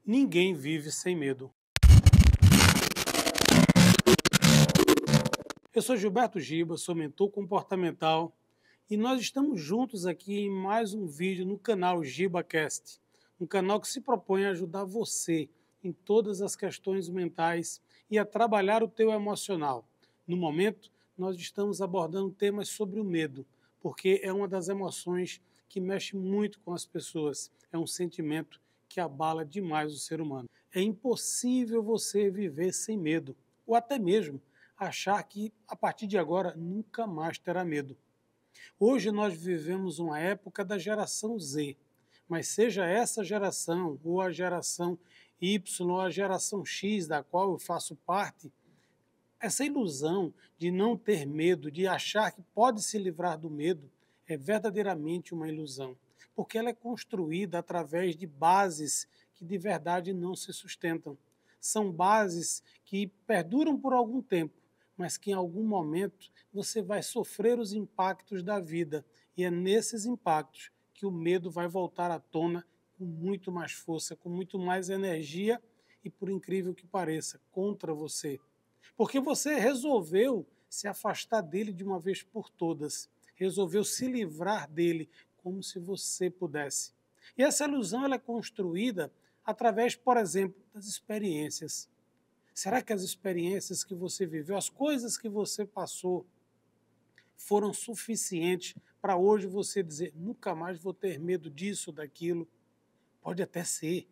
Ninguém vive sem medo. Eu sou Gilberto Giba, sou mentor comportamental e nós estamos juntos aqui em mais um vídeo no canal GibaCast, um canal que se propõe a ajudar você em todas as questões mentais e a trabalhar o teu emocional. No momento, nós estamos abordando temas sobre o medo, porque é uma das emoções que mexe muito com as pessoas, é um sentimento que abala demais o ser humano. É impossível você viver sem medo, ou até mesmo achar que a partir de agora nunca mais terá medo. Hoje nós vivemos uma época da geração Z, mas seja essa geração ou a geração Y ou a geração X da qual eu faço parte, essa ilusão de não ter medo, de achar que pode se livrar do medo, é verdadeiramente uma ilusão, porque ela é construída através de bases que de verdade não se sustentam. São bases que perduram por algum tempo, mas que em algum momento você vai sofrer os impactos da vida, e é nesses impactos que o medo vai voltar à tona com muito mais força, com muito mais energia e, por incrível que pareça, contra você. Porque você resolveu se afastar dele de uma vez por todas, resolveu se livrar dele como se você pudesse. E essa ilusão ela é construída através, por exemplo, das experiências. Será que as experiências que você viveu, as coisas que você passou, foram suficientes para hoje você dizer, nunca mais vou ter medo disso, daquilo? Pode até ser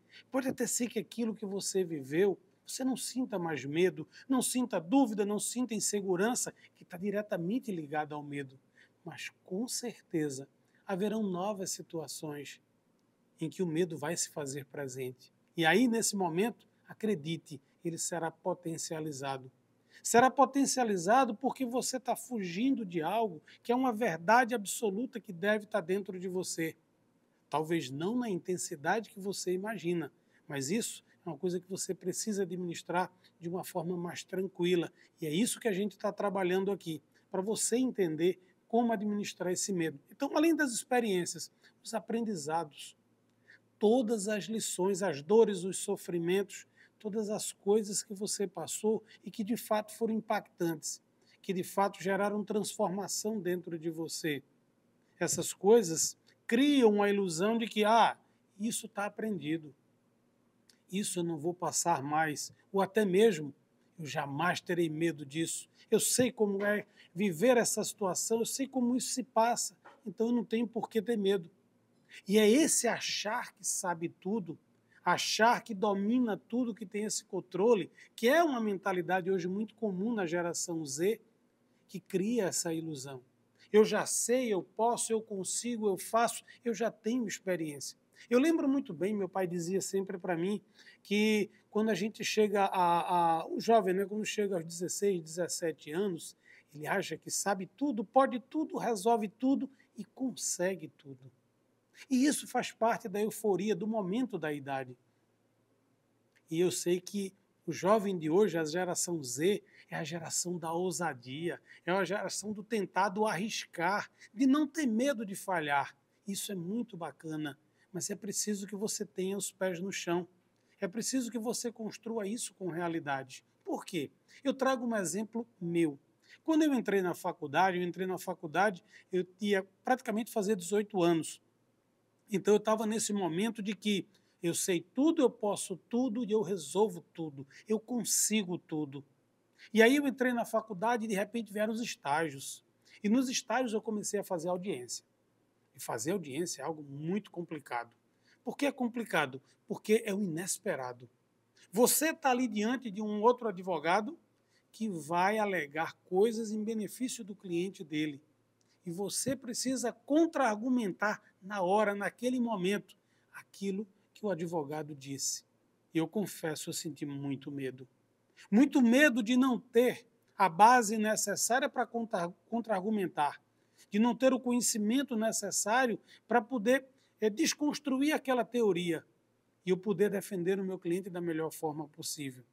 que aquilo que você viveu, você não sinta mais medo, não sinta dúvida, não sinta insegurança, que está diretamente ligada ao medo. Mas com certeza haverão novas situações em que o medo vai se fazer presente. E aí, nesse momento, acredite, ele será potencializado. Será potencializado porque você está fugindo de algo que é uma verdade absoluta que deve estar dentro de você. Talvez não na intensidade que você imagina, mas isso é uma coisa que você precisa administrar de uma forma mais tranquila. E é isso que a gente está trabalhando aqui, para você entender como administrar esse medo. Então, além das experiências, os aprendizados, todas as lições, as dores, os sofrimentos, todas as coisas que você passou e que de fato foram impactantes, que de fato geraram transformação dentro de você. Essas coisas criam uma ilusão de que, isso está aprendido, isso eu não vou passar mais, ou até mesmo, eu jamais terei medo disso. Eu sei como é viver essa situação, eu sei como isso se passa, então eu não tenho por que ter medo. E é esse achar que sabe tudo, achar que domina tudo, que tem esse controle, que é uma mentalidade hoje muito comum na geração Z, que cria essa ilusão. Eu já sei, eu posso, eu consigo, eu faço, eu já tenho experiência. Eu lembro muito bem, meu pai dizia sempre para mim que quando a gente chega o jovem, né, quando chega aos 16, 17 anos, ele acha que sabe tudo, pode tudo, resolve tudo e consegue tudo. E isso faz parte da euforia do momento da idade. E eu sei que o jovem de hoje, a geração Z, é a geração da ousadia, é a geração do tentar, do arriscar, de não ter medo de falhar. Isso é muito bacana, mas é preciso que você tenha os pés no chão. É preciso que você construa isso com realidade. Por quê? Eu trago um exemplo meu. Quando eu entrei na faculdade, eu ia praticamente fazer 18 anos. Então eu estava nesse momento de que eu sei tudo, eu posso tudo e eu resolvo tudo, eu consigo tudo. E aí eu entrei na faculdade e de repente vieram os estágios. E nos estágios eu comecei a fazer audiência. E fazer audiência é algo muito complicado. Por que é complicado? Porque é o inesperado. Você está ali diante de um outro advogado que vai alegar coisas em benefício do cliente dele. E você precisa contra-argumentar na hora, naquele momento, aquilo que o advogado disse. E eu confesso, eu senti muito medo. Muito medo de não ter a base necessária para contra-argumentar, de não ter o conhecimento necessário para poder desconstruir aquela teoria e eu poder defender o meu cliente da melhor forma possível.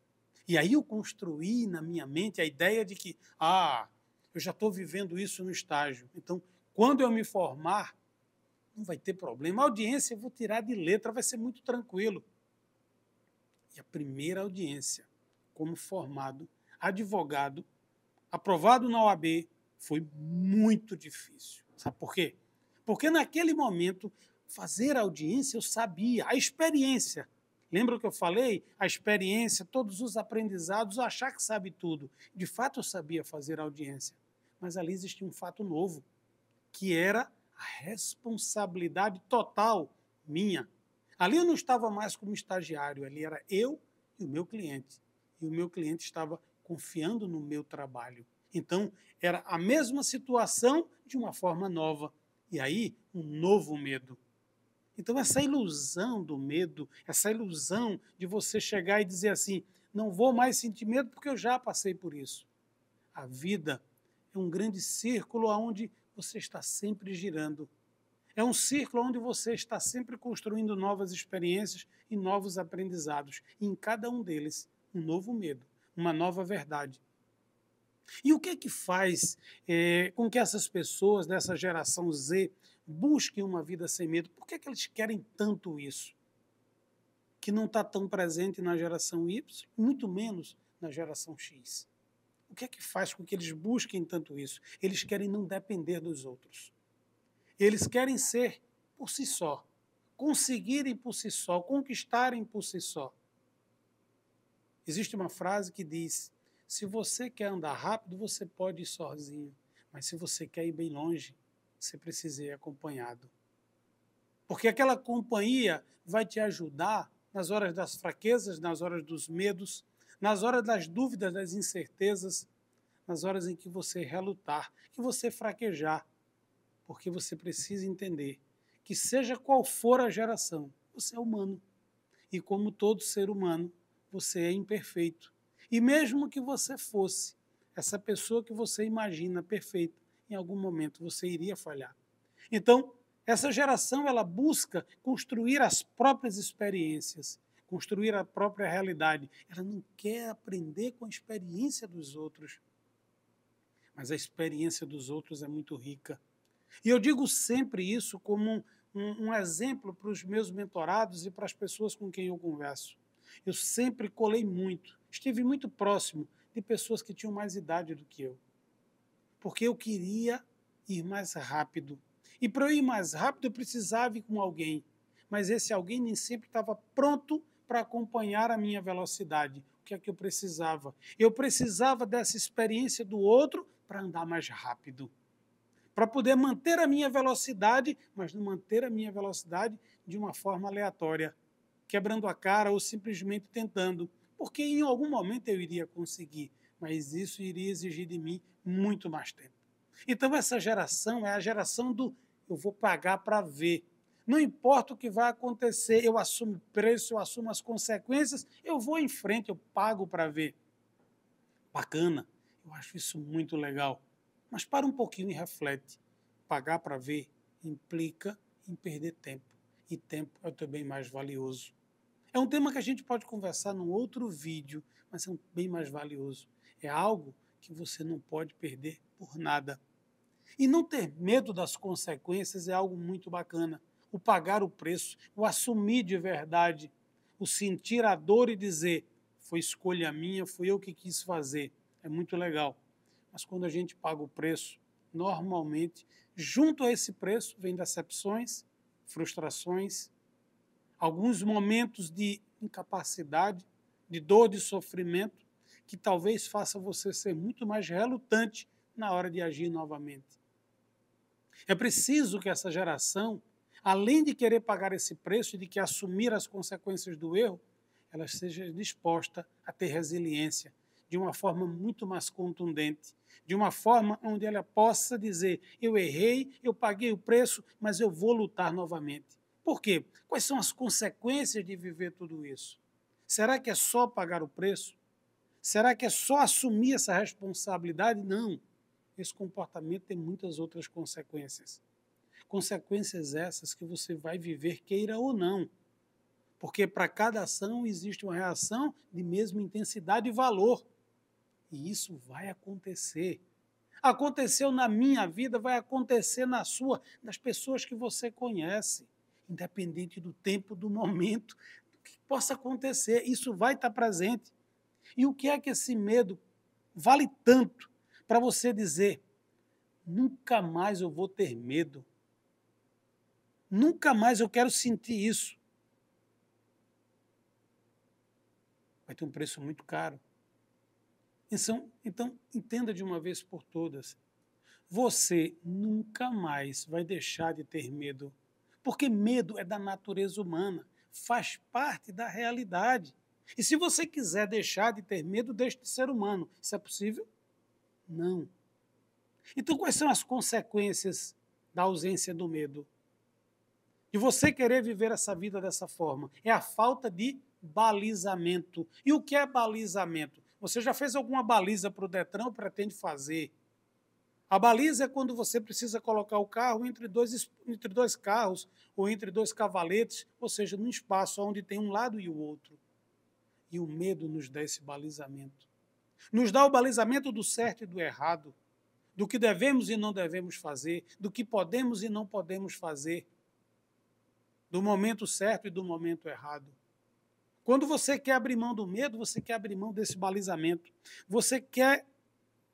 E aí eu construí na minha mente a ideia de que, eu já estou vivendo isso no estágio. Então, quando eu me formar, não vai ter problema. A audiência eu vou tirar de letra, vai ser muito tranquilo. E a primeira audiência, como formado, advogado, aprovado na OAB, foi muito difícil. Sabe por quê? Porque naquele momento, fazer audiência eu sabia, a experiência. Lembra o que eu falei? A experiência, todos os aprendizados, achar que sabe tudo. De fato, eu sabia fazer audiência. Mas ali existia um fato novo, que era a responsabilidade total minha. Ali eu não estava mais como estagiário, ali era eu e o meu cliente. E o meu cliente estava confiando no meu trabalho. Então, era a mesma situação de uma forma nova. E aí, um novo medo. Então, essa ilusão do medo, essa ilusão de você chegar e dizer assim, não vou mais sentir medo porque eu já passei por isso. A vida é um grande círculo onde você está sempre girando. É um círculo onde você está sempre construindo novas experiências e novos aprendizados. E em cada um deles, um novo medo, uma nova verdade. E o que é que faz com que essas pessoas dessa geração Z busquem uma vida sem medo? Por que é que eles querem tanto isso? Que não está tão presente na geração Y, muito menos na geração X. O que é que faz com que eles busquem tanto isso? Eles querem não depender dos outros. Eles querem ser por si só, conseguirem por si só, conquistarem por si só. Existe uma frase que diz: se você quer andar rápido, você pode ir sozinho, mas se você quer ir bem longe, você precisa ir acompanhado. Porque aquela companhia vai te ajudar nas horas das fraquezas, nas horas dos medos, nas horas das dúvidas, das incertezas, nas horas em que você relutar, que você fraquejar. Porque você precisa entender que, seja qual for a geração, você é humano. E como todo ser humano, você é imperfeito. E mesmo que você fosse essa pessoa que você imagina perfeita, em algum momento você iria falhar. Então, essa geração ela busca construir as próprias experiências, construir a própria realidade. Ela não quer aprender com a experiência dos outros. Mas a experiência dos outros é muito rica. E eu digo sempre isso como um exemplo para os meus mentorados e para as pessoas com quem eu converso. Eu sempre colei muito, estive muito próximo de pessoas que tinham mais idade do que eu. Porque eu queria ir mais rápido. E para eu ir mais rápido, eu precisava ir com alguém. Mas esse alguém nem sempre estava pronto para acompanhar a minha velocidade. O que é que eu precisava? Eu precisava dessa experiência do outro para andar mais rápido. Para poder manter a minha velocidade, mas não manter a minha velocidade de uma forma aleatória, quebrando a cara ou simplesmente tentando, porque em algum momento eu iria conseguir, mas isso iria exigir de mim muito mais tempo. Então essa geração é a geração do eu vou pagar para ver. Não importa o que vai acontecer, eu assumo o preço, eu assumo as consequências, eu vou em frente, eu pago para ver. Bacana, eu acho isso muito legal. Mas para um pouquinho e reflete. Pagar para ver implica em perder tempo. E tempo é o teu bem mais valioso. É um tema que a gente pode conversar num outro vídeo, mas é um bem mais valioso. É algo que você não pode perder por nada. E não ter medo das consequências é algo muito bacana. O pagar o preço, o assumir de verdade, o sentir a dor e dizer, foi escolha minha, fui eu que quis fazer. É muito legal. Mas quando a gente paga o preço, normalmente, junto a esse preço, vem decepções, frustrações, alguns momentos de incapacidade, de dor, de sofrimento, que talvez faça você ser muito mais relutante na hora de agir novamente. É preciso que essa geração, além de querer pagar esse preço e de que assumir as consequências do erro, ela seja disposta a ter resiliência de uma forma muito mais contundente, de uma forma onde ela possa dizer, eu errei, eu paguei o preço, mas eu vou lutar novamente. Por quê? Quais são as consequências de viver tudo isso? Será que é só pagar o preço? Será que é só assumir essa responsabilidade? Não. Esse comportamento tem muitas outras consequências. Consequências essas que você vai viver, queira ou não. Porque para cada ação existe uma reação de mesma intensidade e valor. E isso vai acontecer. Aconteceu na minha vida, vai acontecer na sua, das pessoas que você conhece, independente do tempo, do momento, que possa acontecer, isso vai estar presente. E o que é que esse medo vale tanto para você dizer, nunca mais eu vou ter medo, nunca mais eu quero sentir isso? Vai ter um preço muito caro. Então, entenda de uma vez por todas, você nunca mais vai deixar de ter medo, porque medo é da natureza humana, faz parte da realidade. E se você quiser deixar de ter medo, deixe de ser humano. Isso é possível? Não. Então, quais são as consequências da ausência do medo? De você querer viver essa vida dessa forma? É a falta de balizamento. E o que é balizamento? Você já fez alguma baliza para o Detran ou pretende fazer? A baliza é quando você precisa colocar o carro entre dois carros ou entre dois cavaletes, ou seja, num espaço onde tem um lado e o outro. E o medo nos dá esse balizamento. Nos dá o balizamento do certo e do errado, do que devemos e não devemos fazer, do que podemos e não podemos fazer, do momento certo e do momento errado. Quando você quer abrir mão do medo, você quer abrir mão desse balizamento. Você quer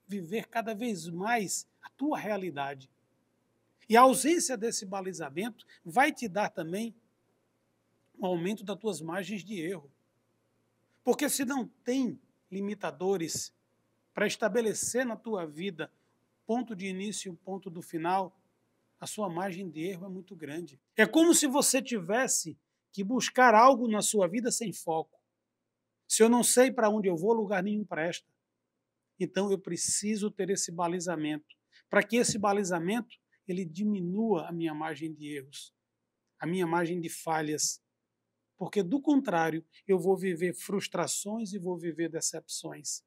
viver cada vez mais a tua realidade. E a ausência desse balizamento vai te dar também um aumento das tuas margens de erro. Porque se não tem limitadores para estabelecer na tua vida ponto de início e o ponto do final, a sua margem de erro é muito grande. É como se você tivesse que buscar algo na sua vida sem foco. Se eu não sei para onde eu vou, lugar nenhum presta. Então eu preciso ter esse balizamento, para que esse balizamento ele diminua a minha margem de erros, a minha margem de falhas, porque do contrário eu vou viver frustrações e vou viver decepções.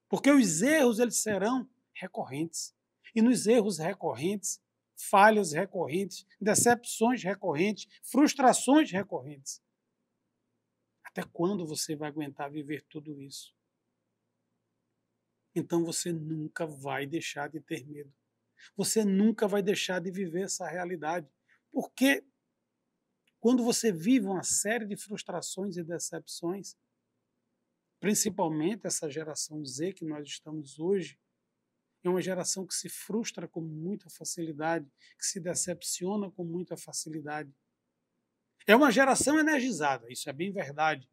Porque os erros eles serão recorrentes. E nos erros recorrentes, falhas recorrentes, decepções recorrentes, frustrações recorrentes. Até quando você vai aguentar viver tudo isso? Então você nunca vai deixar de ter medo. Você nunca vai deixar de viver essa realidade. Porque quando você vive uma série de frustrações e decepções, principalmente essa geração Z que nós estamos hoje, é uma geração que se frustra com muita facilidade, que se decepciona com muita facilidade. É uma geração energizada, isso é bem verdade.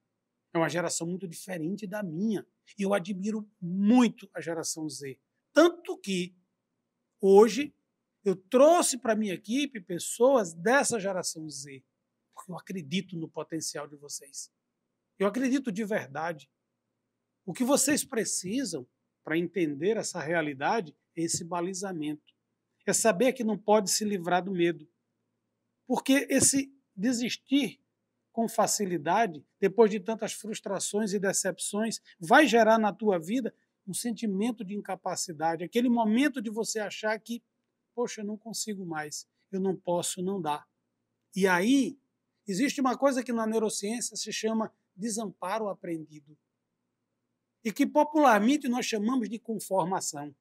É uma geração muito diferente da minha. E eu admiro muito a geração Z. Tanto que, hoje, eu trouxe para a minha equipe pessoas dessa geração Z. Porque eu acredito no potencial de vocês. Eu acredito de verdade. O que vocês precisam para entender essa realidade é esse balizamento. É saber que não pode se livrar do medo. Porque esse desistir com facilidade, depois de tantas frustrações e decepções, vai gerar na tua vida um sentimento de incapacidade, aquele momento de você achar que, poxa, eu não consigo mais, eu não posso, não dá. E aí, existe uma coisa que na neurociência se chama desamparo aprendido, e que popularmente nós chamamos de conformação.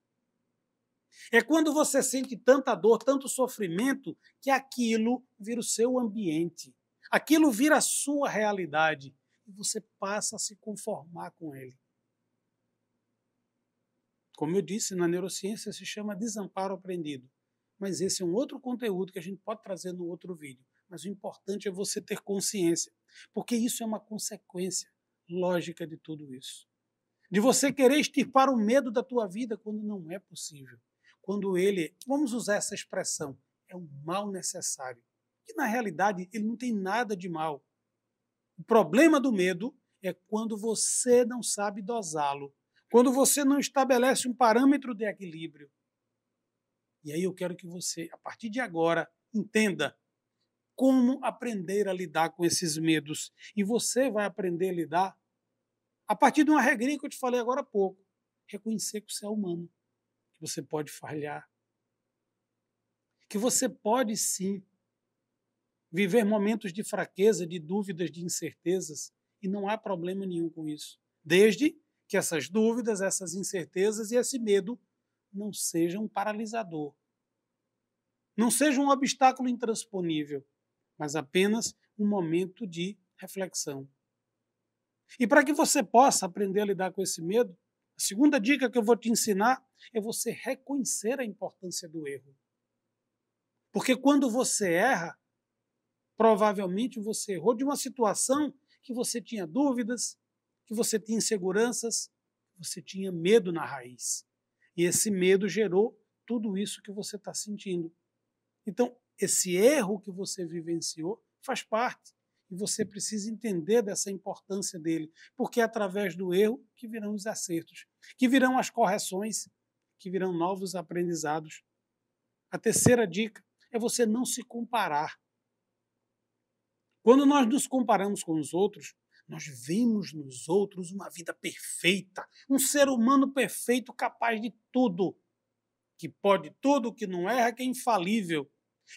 É quando você sente tanta dor, tanto sofrimento, que aquilo vira o seu ambiente. Aquilo vira a sua realidade e você passa a se conformar com ele. Como eu disse, na neurociência se chama desamparo aprendido. Mas esse é um outro conteúdo que a gente pode trazer no outro vídeo. Mas o importante é você ter consciência, porque isso é uma consequência lógica de tudo isso. De você querer extirpar o medo da tua vida quando não é possível. Quando ele, vamos usar essa expressão, é um mal necessário. Que na realidade ele não tem nada de mal. O problema do medo é quando você não sabe dosá-lo, quando você não estabelece um parâmetro de equilíbrio. E aí eu quero que você, a partir de agora, entenda como aprender a lidar com esses medos. E você vai aprender a lidar a partir de uma regrinha que eu te falei agora há pouco. Reconhecer que você é humano, que você pode falhar, que você pode sim viver momentos de fraqueza, de dúvidas, de incertezas, e não há problema nenhum com isso. Desde que essas dúvidas, essas incertezas e esse medo não sejam um paralisador. Não seja um obstáculo intransponível, mas apenas um momento de reflexão. E para que você possa aprender a lidar com esse medo, a segunda dica que eu vou te ensinar é você reconhecer a importância do erro. Porque quando você erra, provavelmente você errou de uma situação que você tinha dúvidas, que você tinha inseguranças, você tinha medo na raiz. E esse medo gerou tudo isso que você está sentindo. Então, esse erro que você vivenciou faz parte. E você precisa entender dessa importância dele, porque é através do erro que virão os acertos, que virão as correções, que virão novos aprendizados. A terceira dica é você não se comparar. Quando nós nos comparamos com os outros, nós vemos nos outros uma vida perfeita, um ser humano perfeito, capaz de tudo, que pode tudo, que não erra, que é infalível.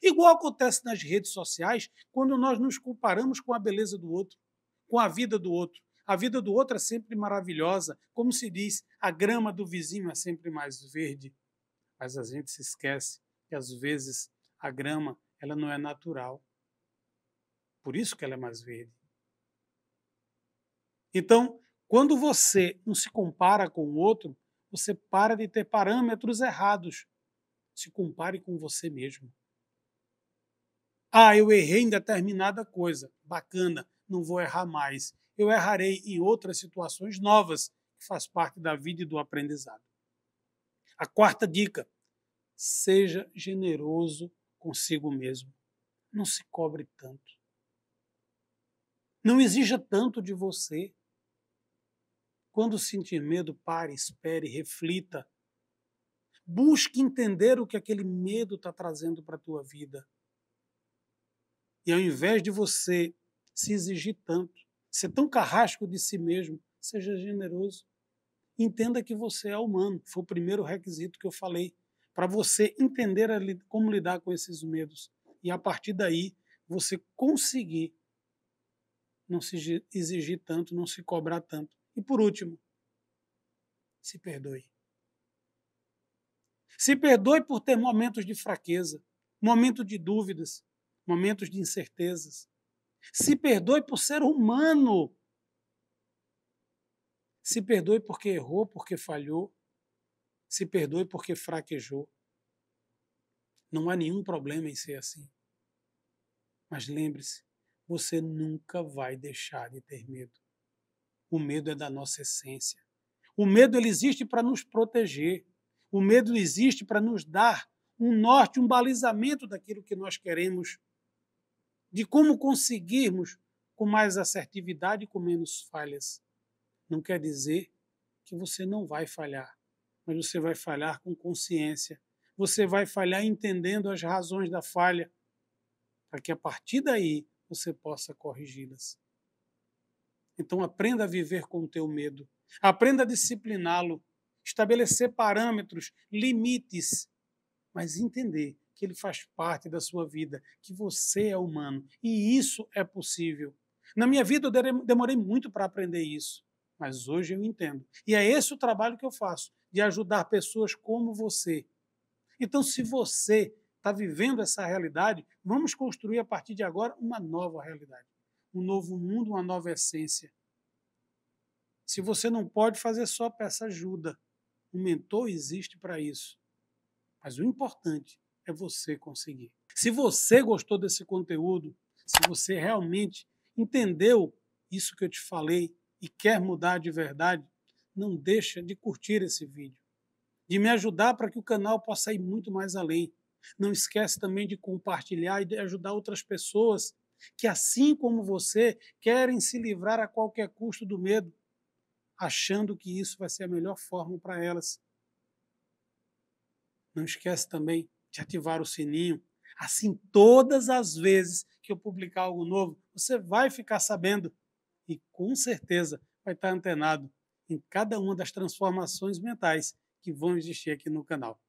Igual acontece nas redes sociais, quando nós nos comparamos com a beleza do outro, com a vida do outro. A vida do outro é sempre maravilhosa. Como se diz, a grama do vizinho é sempre mais verde. Mas a gente se esquece que, às vezes, a grama ela não é natural. Por isso que ela é mais verde. Então, quando você não se compara com o outro, você para de ter parâmetros errados. Se compare com você mesmo. Ah, eu errei em determinada coisa. Bacana, não vou errar mais. Eu errarei em outras situações novas, que faz parte da vida e do aprendizado. A quarta dica, seja generoso consigo mesmo. Não se cobre tanto. Não exija tanto de você. Quando sentir medo, pare, espere, reflita. Busque entender o que aquele medo está trazendo para a tua vida. E ao invés de você se exigir tanto, ser tão carrasco de si mesmo, seja generoso. Entenda que você é humano. Foi o primeiro requisito que eu falei, para você entender como lidar com esses medos. E a partir daí, você conseguir não se exigir tanto, não se cobrar tanto. E por último, se perdoe. Se perdoe por ter momentos de fraqueza, momentos de dúvidas, momentos de incertezas. Se perdoe por ser humano. Se perdoe porque errou, porque falhou. Se perdoe porque fraquejou. Não há nenhum problema em ser assim. Mas lembre-se, você nunca vai deixar de ter medo. O medo é da nossa essência. O medo ele existe para nos proteger. O medo existe para nos dar um norte, um balizamento daquilo que nós queremos, de como conseguirmos com mais assertividade e com menos falhas. Não quer dizer que você não vai falhar, mas você vai falhar com consciência. Você vai falhar entendendo as razões da falha, para que a partir daí você possa corrigi-las. Então aprenda a viver com o teu medo, aprenda a discipliná-lo, estabelecer parâmetros, limites, mas entender que ele faz parte da sua vida, que você é humano e isso é possível. Na minha vida eu demorei muito para aprender isso, mas hoje eu entendo. E é esse o trabalho que eu faço, de ajudar pessoas como você. Então, se você está vivendo essa realidade, vamos construir a partir de agora uma nova realidade, um novo mundo, uma nova essência. Se você não pode fazer só, peça ajuda. Um mentor existe para isso. Mas o importante é você conseguir. Se você gostou desse conteúdo, se você realmente entendeu isso que eu te falei e quer mudar de verdade, não deixa de curtir esse vídeo, de me ajudar para que o canal possa ir muito mais além. Não esquece também de compartilhar e de ajudar outras pessoas que, assim como você, querem se livrar a qualquer custo do medo, achando que isso vai ser a melhor forma para elas. Não esquece também de ativar o sininho. Assim, todas as vezes que eu publicar algo novo, você vai ficar sabendo e, com certeza, vai estar antenado em cada uma das transformações mentais que vão existir aqui no canal.